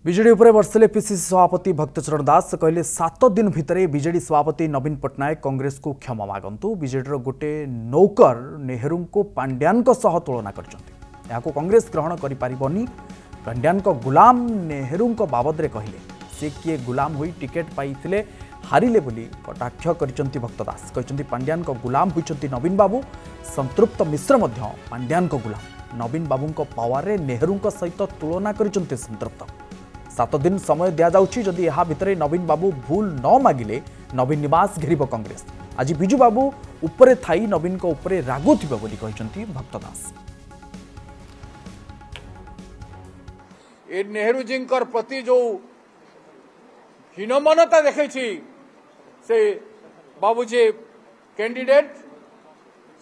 विजेडी उपरे बर्षिले पीसीसी सभापति भक्तचरण दास कहले 7 दिन भितर विजेडी सभापति नवीन पट्टनायक कांग्रेस को क्षमा मागंतु। विजेडीर गोटे नौकर नेहरू को पांड्यान सह तुलना कर कांग्रेस ग्रहण कर पांड्यान गुलाम नेहरू बाबद में कहले से किए गुलाम हुई टिकेट पाइथिले हारिले बोली कटाक्ष कर भक्त दास कहते पांड्यान गुलाम होइचंती नवीन बाबू। संतृप्त मिश्र मध्य पांड्यान गुलाम नवीन बाबू पावर रे नेहरू सहित तुलना कर संतृप्त। 7 दिन समय दि जाउछि जदि यहा भितरे नवीन बाबू भूल न मागिले नवीन निवास घेरिब कांग्रेस। आज बिजू बाबू उपरे थाई नवीन को उपरे रागुथिबो बोली कहिसंती भक्त दास। ए नेहरू जी प्रति जो हीनमनता देखै से बाबूजी कैंडिडेट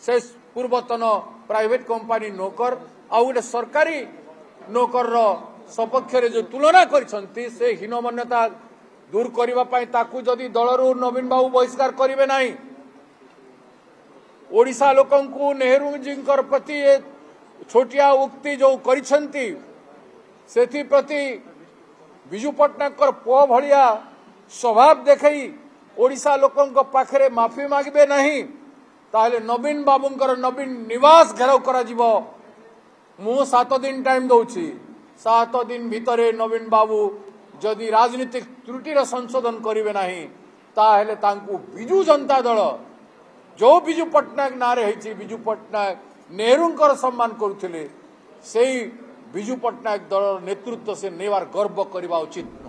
से पूर्वतन प्राइवेट कंपनी नौकर आ गोटे सरकारी नौकर सपक्ष जो तुलना करछंती से हीनमन्यता दूर करने ताकू जदि दलरू नवीन बाबू बहिष्कार करेंगे ना ओडिशा लोकंकु नेहरू जी प्रति छोटिया उक्ति जो करिछंती सेथि प्रति विजु पट्टनायक पुओ भलिया स्वभाव देखई ओडिशा लोकंक पाखरे माफी मागबे नहीं ताहले नवीन बाबूंकर नवीन निवास घेराव करा जिवो। मु 7 दिन टाइम दउछि 7 दिन भितरे नवीन बाबू जदि राजनीतिक त्रुटिर संशोधन करेंगे ना ताहले तांकु विजु जनता दल जो विजु पट्टनायक नारे है विजु पट्टनायक नेहरूंकर सम्मान करुथिले सेही विजु पट्टनायक दल नेतृत्व से नेवार गर्व करवा उचित।